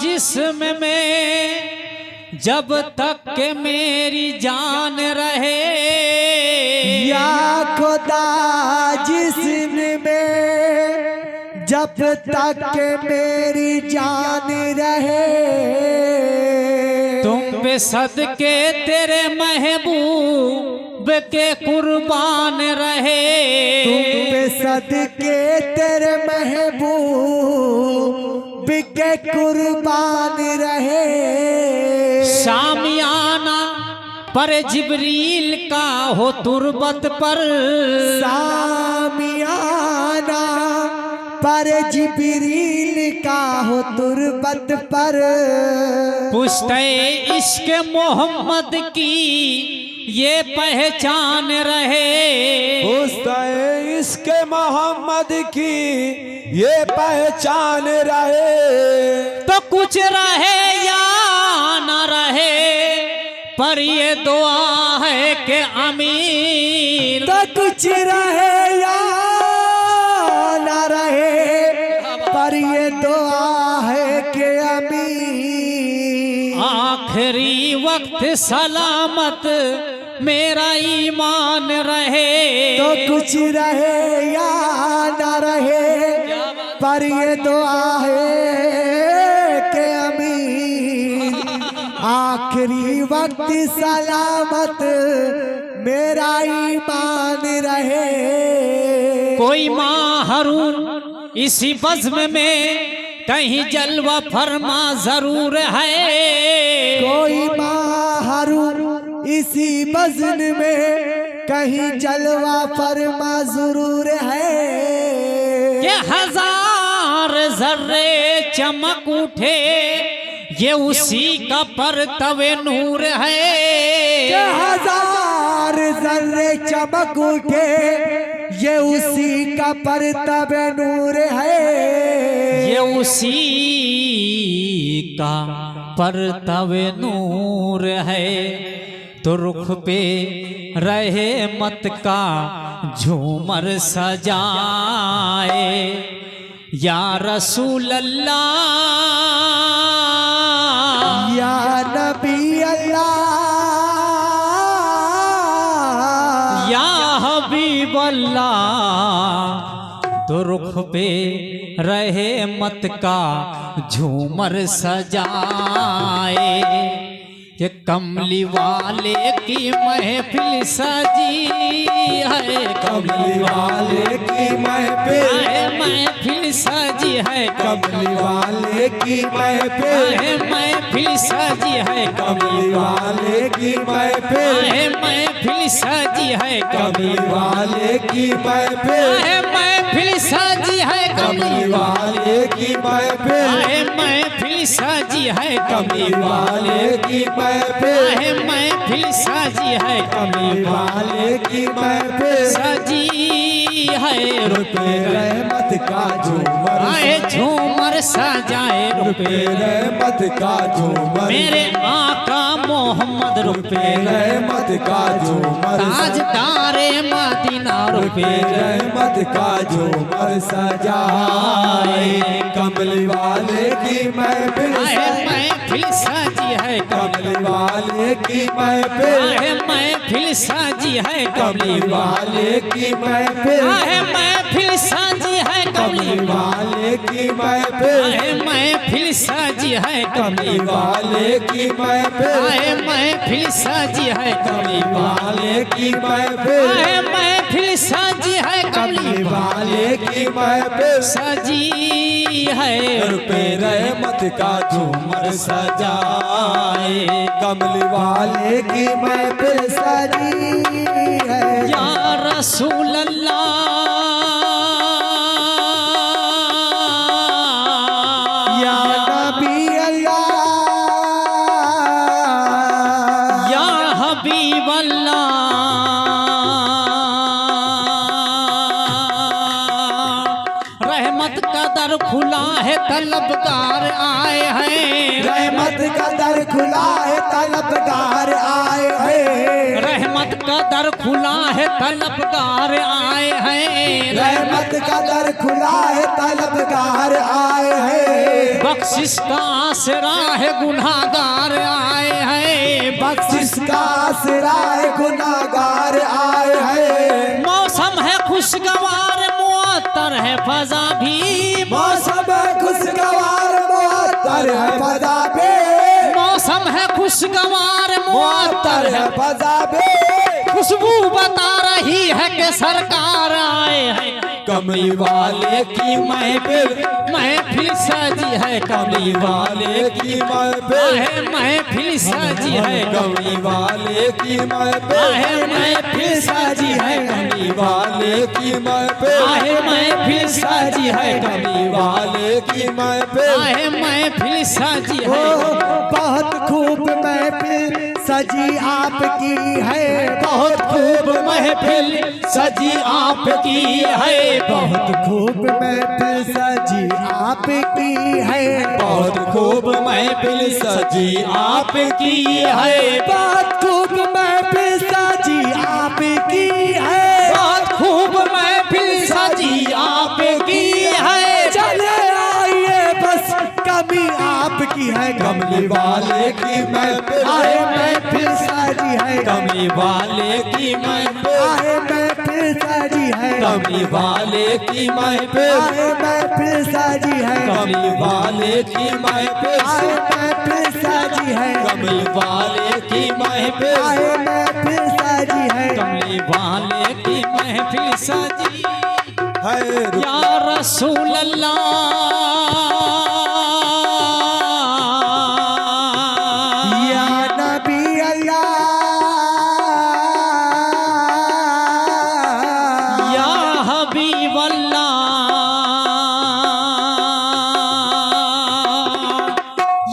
जिस्म में जब तक के मेरी जान रहे, या खुदा जिस्म में जब तक के मेरी जान रहे, तुम पे सदके तेरे महबूब के कुर्बान रहे, तुम पे सदके तेरे महबूब के कुर्बान रहे। शामियाना पर जिब्रील का हो तुरबत पर, शामियाना पर जिब्रील का हो तुरबत पर, पुश्ते इश्क मोहम्मद की ये पहचान रहे, पुश्ते इश्क मोहम्मद की ये पहचान रहे। तो कुछ रहे या न रहे पर ये दुआ है कि अमीर, तो कुछ रहे या न रहे पर ये दुआ है कि अमीर, आखिरी वक्त सलामत मेरा ईमान रहे। तो कुछ रहे या न रहे पर ये दुआ है कि अमीर, आखिरी वक्त सलामत मेरा ईमान रहे। कोई माहरूम इसी बज़्म में कहीं जलवा फरमा जरूर है, कोई माहरूम इसी बज़्म में कहीं जलवा फरमा जरूर है, ये हजार जर्रे चमक उठे ये उसी का परतवे नूर है, ये हजार जर्रे चमक उठे ये उसी का परतवे नूर है, ये उसी का परतवे नूर है। तो रुख पे रहे मत का झूमर सजाए, या रसूल अल्लाह या नबी अल्लाह या हबीब अल्लाह। तो रुख पे रहे मत का झूमर सजाए, ये कमली वाले की महफिल सजी है, कमली वाले की महफिल सजी है, कमली वाले की महफिल, महफिल सजी है, कमली वाले की महफिल, महफिल सजी है, कमली वाले की महफिल, महफिल सजी है, कमली वाले की महफिल, महफिल सजी है, कमली वाले की महफिल, महफिल सजी है, कमली वाले की महफिल सजी है। रुपए रहमत का झूमर, आए झूमर सजाए रुपए रहमत का झूमर, मेरे आका मोहम्मद रुपए रहमत का झूमर, ताजदारे मदीना रुपए रहमत का झूमर सजाए, कमली वाले की महफिल, महफिल सजी है, कमली वाले की महफिल, महफिल सजी है, कमली वाले की महफिल, महफिल सजी है, कमली वाले की महफिल, महफिल सजी है कमली वाले की महफिल, आए महफिल सजी है कमली वाले की महफिल, आए महफिल सजी है कमली वाले की महफिल, सजी है रुपए रहमत का झूमर सजाए, कमली वाले की महफिल सजी है या रसूल अल्लाह या नबी अल्लाह या हबीब अल्लाह रहमत का दर खुला है तलबगार आए हैं रहमत का दर खुला है तलबगार आए हैं रहमत का दर खुला है तलबगार आए हैं रहमत का दर खुला है तलबगार आए हैं बख्शिश का आसरा है गुनाहगार आए हैं बख्शिश का आसरा है गुनाहगार आए हैं मौसम है खुशगवार मुअत्तर है फजा भी मौसम है खुशगवार मुअत्तर है फजा बे मौसम है खुशगवार मुअत्तर मुअत्तर है है फजा बे खुशबू बता रही है कि सरकार आए हैं कमली वाले की महफिल, महफिल सजी है कमली वाले की महफिल, है महफिल सजी है कमली वाले की महफिल, आहे महफिल सजी है कमली वाले की महफिल, आहे महफिल सजी है कमली वाले की महफिल, आहे महफिल सजी ओ, है बहुत खूब महफिल सजी आपकी है बहुत खूब महफिल सजी आपकी है बहुत खूब महफिल सजी आपकी है बहुत खूब महफिल सजी आपकी है, बहुत खूब महफिल सजी आपकी है बहुत खूब महफिल सजी आपकी है चले आइए बस कमी आपकी है कमली वाले की महफिल, आए महफिल सजी है कमली वाले की महफिल, आए महफिल सजी है कमली वाले की महफिल, आए महफिल सजी है कमली वाले की महफिल, आए महफिल सजी है कमली वाले की महफिल, आए महफिल सजी है कमली वाले की महफिल सजी है या रसूल अल्लाह या नबी अल्लाह या हबीब अल्लाह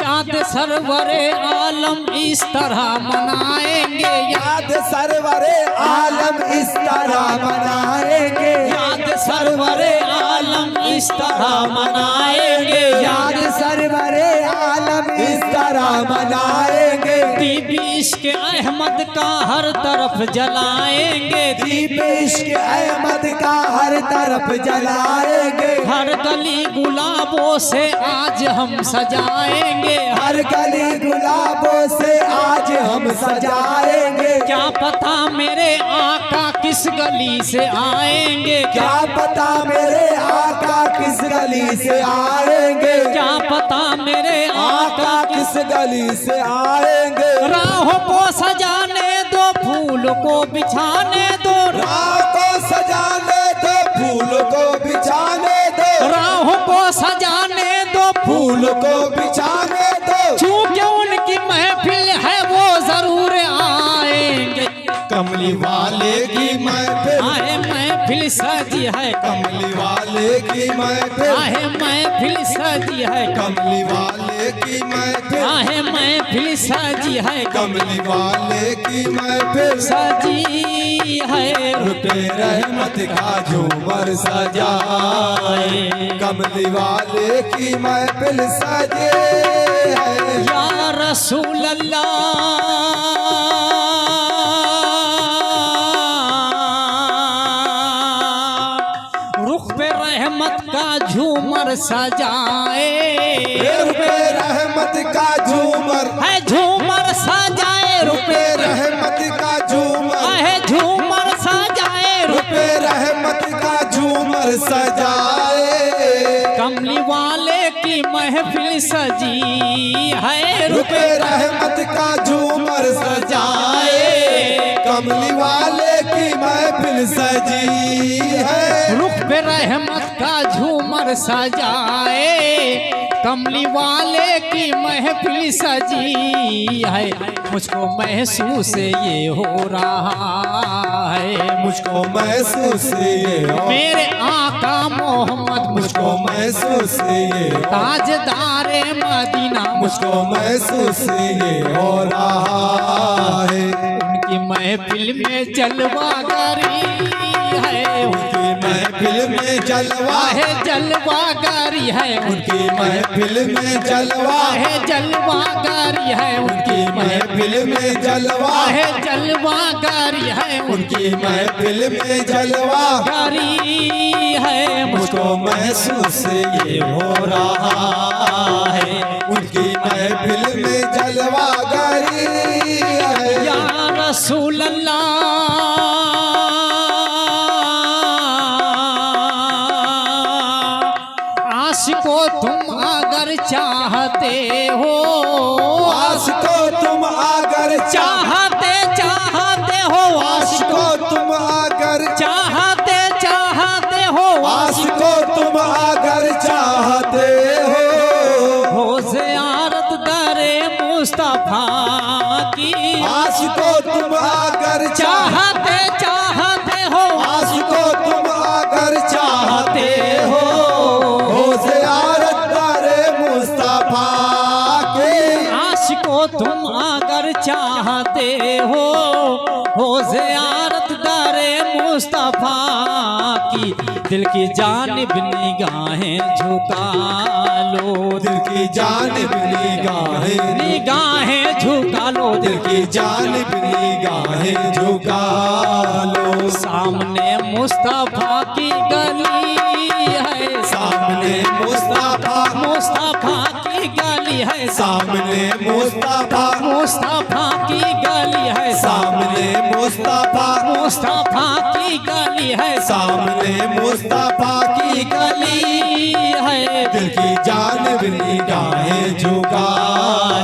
याद सरवरे आलम इस तरह मनाएंगे याद सरवरे आलम इस तरह मनाएंगे याद सरवरे आलम इस तरह मनाएंगे याद सरवरे आलम इस तरह मनाएंगे दीप इश्क अहमद का हर तरफ जलाएंगे दीप इश्क अहमद का हर तरफ जलाएंगे हर गली गुलाबों से आज हम सजाएंगे हर गली गुलाबों से आज हम सजाएंगे क्या पता मेरे आका किस गली से आएंगे क्या पता मेरे आका किस गली से आएंगे क्या पता मेरे आका आका किस गली से आएंगे राहों को सजाने दो फूल को बिछाने दो राह को सजाने दो फूल को बिछाने दो राहों को सजाने दो फूल को बिछाने दो चूंकि उनकी महफिल है वो जरूर आएंगे कमली वाले की महफिल, आए महफिल सजी है कमली वाले की महफिल, आए महफिल सजी है कमली वाले की महफिल, आए महफिल सजी है कमली वाले की महफिल, सजी है रुपए रहमत का झूमर सजाए, कमली वाले की महफिल सजे है या रसूल अल्लाह रुख पे रहमत का झूमर सजाए रुपए रहमत का झूमर, है झूमर सजाए रुपए रुपए रहमत का झूमर, है झूमर सजाए रुपए रहमत का झूमर सजाए, कमली वाले की की महफिल सजी है। रुख पे रहमत का झूमर सजाए, कमली वाले की महफिल सजी है। रुख पे रहमत का झूमर सजाए, कमली वाले की महफिल सजी है। मुझको महसूस ये हो रहा है, मुझको महसूस ये हो, मेरे आका मोहम्मद मुझको महसूस ये हो, ताजदारे मदीना मुझको महसूस ये हो रहा है। उनकी महफिल में जलवागरी है, उनकी महफिल में जलवा है, जलवागरी है उनकी महफिल में जलवा है, जलवागरी है उनकी महफिल में जलवा है, जलवागरी है उनकी महफिल में जलवा गरी है। मुझको महसूस ये हो रहा है, उनकी महफिल में जलवा गरी है। या रसूल अल्लाह, आशिको तुम अगर चाहते हो, आशिको तुम अगर चाहते हो, आशिको तुम अगर चाहते हो, आशिको तुम अगर चाहते हो ज़ियारत दरे मुस्तफा की, आशिको तुम अगर चाहते हो, आशिको तुम अगर चाहते हो ज़ियारत दरे मुस्तफा की, आशिको तुम अगर चाहते हो ज़ियारत दरे मुस्तफा की। दिल की जानिब निगाहें झुका लो, दिल की जानिब निगाहें झुका लो, दिल की जानिब निगाहें झुका लो। सामने मुस्तफा की गली है, सामने मुस्तफा की गली है, सामने मुस्तफा की गली है, सामने मुस्तफा की गली है, सामने मुस्तफा की गली है। दिल की जानिब निगाहें झुका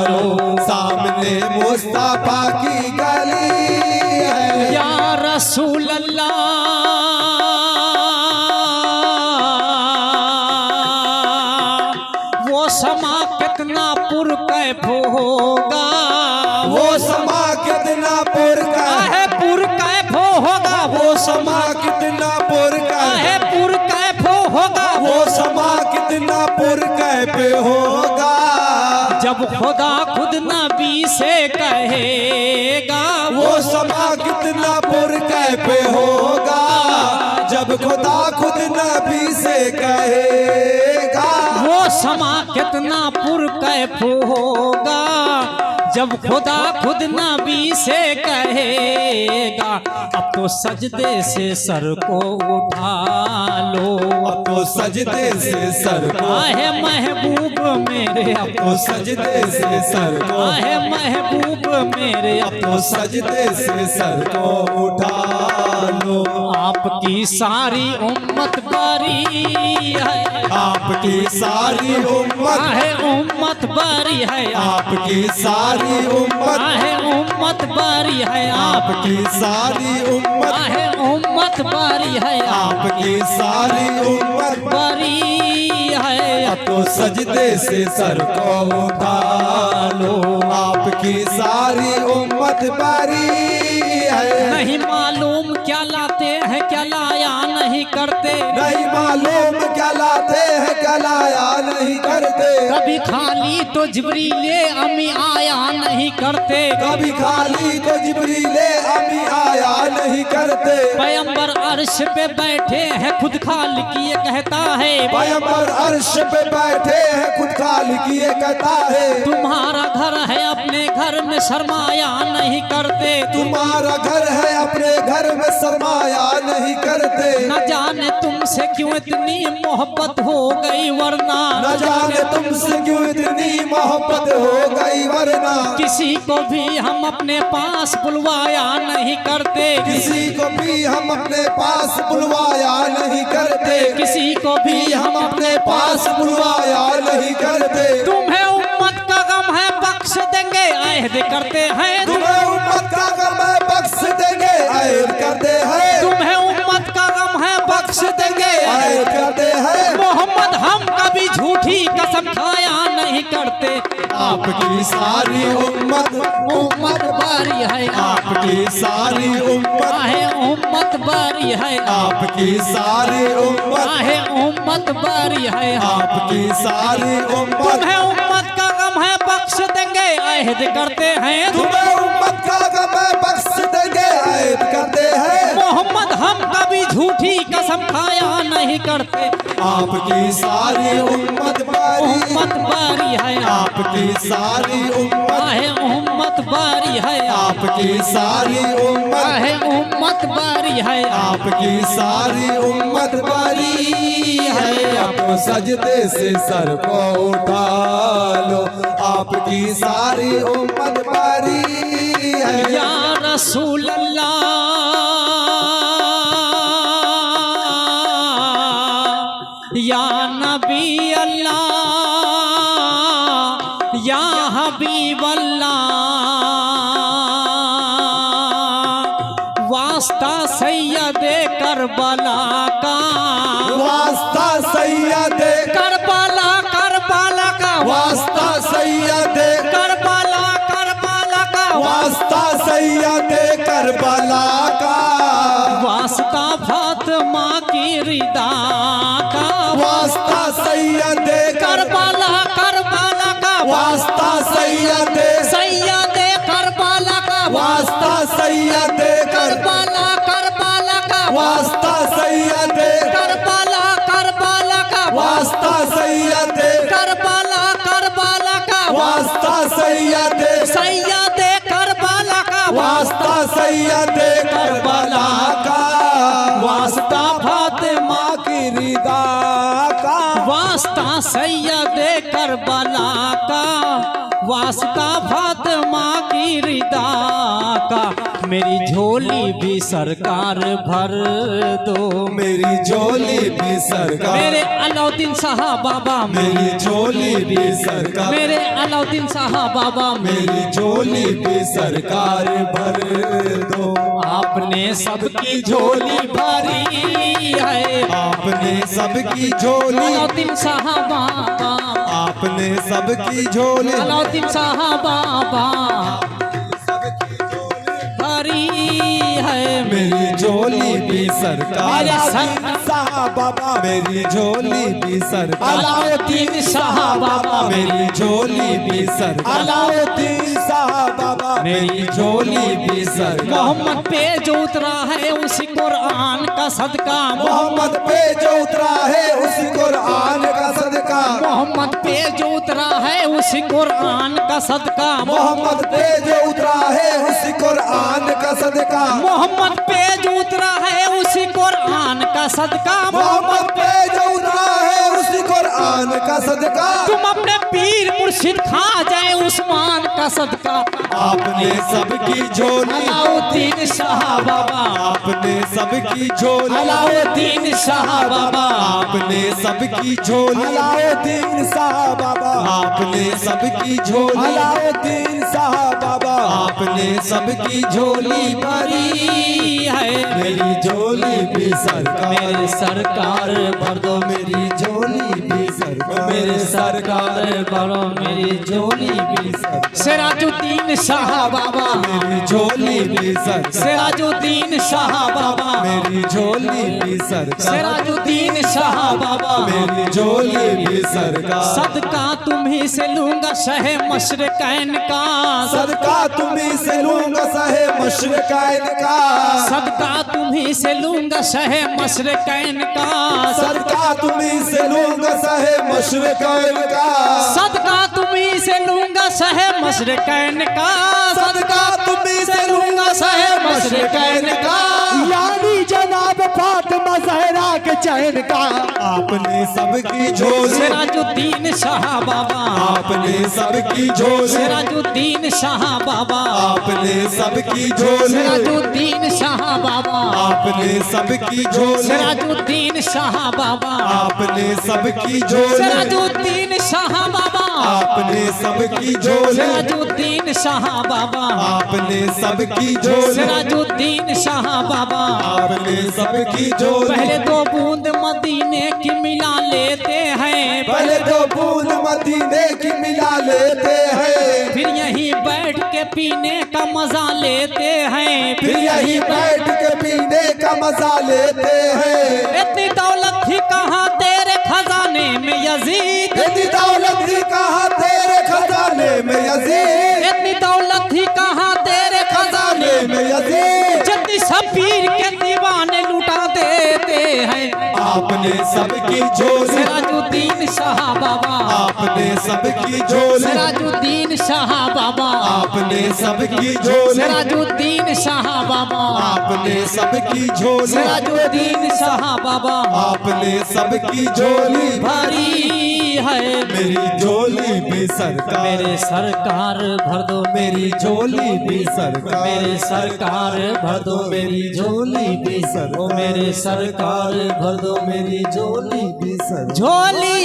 लो, सामने मुस्तफा की गली है। या रसूल अल्लाह, वो समा कितना पुरकैफ होगा, वो समा कितना पुरकैफ पुरकैफ होगा, वो समा कितना पुरकैफ पुरकैफ होगा, वो समा कितना पुरकैफ होगा। जब खुदा खुद नबी से कहेगा, वो समा कितना पुरकैफ होगा, जब खुदा खुद नबी से कहेगा। वो समा कितना पुरकैफ होगा, जब खुदा खुद नबी से कहेगा। अब तो सजदे से सर को उठा लो, अब तो सजदे से सर को, आहे महबूब मेरे, अब तो सजदे से सर को, आहे महबूब मेरे, अब तो सजदे से सर को उठा लो। आपकी सारी उम्मत बरी है, आपकी सारी उम्मत आहे उम्मत बरी है, आपकी सारी उम्मत, आहे उम्मत बरी है, आपकी सारी उम्मत, आहे उम्मत बरी है, आपकी सारी उम्मत बरी है। अब तो सजदे से सर को उठा लो, आपकी सारी उम्मत बरी है। नहीं मालूम क्या लाते हैं क्या लाया नहीं करते, नहीं मालूम क्या लाते हैं क्या लाया नहीं करते। कभी खाली तो जिब्रीले अमी आया नहीं करते, कभी खाली तो जिब्रीले अमी आया नहीं करते। पैगंबर अर्श पे बैठे हैं खुद खालिक ये कहता है, पैगंबर अर्श पे बैठे हैं खुद खालिक ये कहता है। तुम्हारा घर है अपने घर में सरमाया नहीं करते। तुम्हारा घर है अपने घर में सरमाया नहीं करते। न जाने तुमसे क्यों इतनी मोहब्बत हो गई वरना, न जाने तुमसे क्यों इतनी मोहब्बत हो गई वरना, किसी को भी हम अपने पास बुलवाया नहीं करते। किसी को भी हम अपने पास बुलवाया नहीं करते। किसी को भी हम अपने पास बुलवाया नहीं करते। तुम्हें उम्मत का गम है बख्श देंगे अहद करते हैं। तुम्हें उम्मत का गम है बख्श देंगे अहद करते हैं। तुम्हें उम्मत का गम है बख्श देंगे अहद करते हैं। मोहम्मद हम कभी झूठी कसम खाया नहीं करते। आपकी सारी उम्मत उम्मत बारी है, आपकी सारी उम्मत आहे उम्मत बारी है, आपकी सारी उम्मत आहे उम्मत बारी है। आपकी सारी उम्मत तुम्हें उम्मत का गम है बख्श देंगे अहद करते हैं। तुम्हें उम्मत का गम है बख्श देंगे अहद करते हैं। मोहम्मद हम कभी झूठी कसम खाया नहीं करते। आपकी सारी उम्मत उम्मत बारी है, आपकी सारी उम्मत आहे उम्मत बारी है, आपकी सारी उम्मत आहे उम्मत बारी है। आपकी सारी उम्मत बरी है। अब सजदे से सर को उठा लो, आपकी सारी उम्मत बरी है। या रसूल अल्लाह, या नबी अल्लाह, या हबीब अल्लाह, वास्ता सैयदे करबला का, वास्ता सैयदे करबला करबला का, वास्ता सैयदे करबला करबला का, वास्ता सैयदे करबला का, वास्ता फातिमा की रिदा का, वास्ता सैयदे करबला करबला का, वास्ता सैयदे सैयदे करबला का, वास्ता सैयदे करबला करबला का, वास्ता सैयदे करबला करबला का, वास्ता सैयदे करबला करबला का, वास्ता सैयदे सैयदे करबला का, वास्ता सैयदे करबला का, वास्ता फातिमा की रिदा का, वास्ता सैयदे करबला का, वास्ता फातिमा की रिदा का। मेरी झोली भी सरकार भर दो, मेरी झोली भी सरकार, मेरे अलाउद्दीन साहब बाबा, मेरी झोली भी सरकार, मेरे अलाउद्दीन साहब बाबा, मेरी झोली भी सरकार भर दो। आपने सबकी झोली भरी है, आपने सबकी झोली, अलाउद्दीन साहब बाबा, आपने सबकी झोली, अलाउद्दीन साहब बाबा भरी है। मेरी झोली भी सरकार, मेरे सर साहब बाबा, मेरी झोली भी सरकार, अलाउद्दीन साहब बाबा, मेरी झोली भी सरकार, अलाउद्दीन साहब बाबा, मेरी झोली भी सरकार। मोहम्मद पे जो उतरा है उसी कुरान का सदका, मोहम्मद पे जो उतरा है उस कुरान का सदका, मोहम्मद पे जो उतरा है उसी कुरान का सदका, मोहम्मद पे जो उतरा है उस कुरान का सदका, मोहम्मद पे जो उतरा है उसी कुरान का सदका। मोहम्मद पे जो उतरा है उस कुरान का सदका। तुम अपने पीर मुर्शिद खा जाए उस्मान का सदका। आपने सबकी झोली, अलाउद्दीन शाह बाबा, आपने सबकी झोली, अलाउद्दीन शाह बाबा, आपने सबकी झोली, अलाउद्दीन शाह बाबा, आपने सबकी झोली, अलाउद्दीन शाह बाबा, आपने सबकी झोली भरी है। मेरी झोली भी सरकार, मेरे सरकार भर दो, मेरी झोली भी सरकार, मेरे सरकार भरो, मेरी झोली भी सिराजुद्दीन शाह बाबा, मेरी झोली भी सरकार, सिराजुद्दीन शाह बाबा, मेरी झोली भी सरकार, सिराजुद्दीन शाह बाबा, मेरी झोली भी सरकार। सदका तुम्ही से लूंगा शहे मशरकैन का, सदका तुम्ही से लूंगा सहे मशरकैन का, सदका तुम्ही से लूंगा शहे मशरकैन का, सदका तुम्ही से लूंगा सहे मशरकैन का, सदका तुम्ही से लूंगा शहे मशरकैन का, सदका तुम्ही से लूंगा शहे मशरकैन का। यानी जनाब फातिमा ज़हरा के चैन का। आपने सबकी झोली, सिराजुद्दीन शाह बाबा, आपने सबकी झोली, सिराजुद्दीन शाह बाबा, आपने सबकी झोली, सिराजुद्दीन शाह बाबा, आपने सबकी झोली, सिराजुद्दीन शाह बाबा, आपने सबकी झोली, सिराजुद्दीन शाह बाबा, आपने सबकी झोली, सिराजुद्दीन शाह बाबा, आपने सबकी झोली, सिराजुद्दीन शाह बाबा। आपने सबकी झोली। पहले दो बूंद मदीने की मिला लेते हैं, पहले दो बूंद मदीने की मिला लेते हैं, फिर यहीं बैठ के पीने का मजा लेते हैं, फिर यहीं बैठ के पीने का मजा लेते हैं। इतनी दौलत थी कहाँ तेरे खजाने में यजीद, इतनी दौलत थी कहाँ तेरे खजाने में यजीद, इतनी दौलत थी कहाँ तेरे खजाने में यजीद। जितनी शबीर के दीवाने लुटा देते हैं। आपने सबकी झोली, सिराजुद्दीन शाह बाबा, आपने सबकी झोली, सिराजुद्दीन शाह बाबा, आपने सबकी झोली, सिराजुद्दीन शाह बाबा, आपने सबकी झोली, सिराजुद्दीन शाह बाबा। आपने सबकी झोली। भारी है मेरी झोली भी सरकार, मेरे सरकार भर दो, मेरी झोली भी सरकार, मेरे सरकार भर दो, मेरी झोली भी ओ सरकार, मेरे सरकार भर दो मेरी झोली भी सरकार। झोली।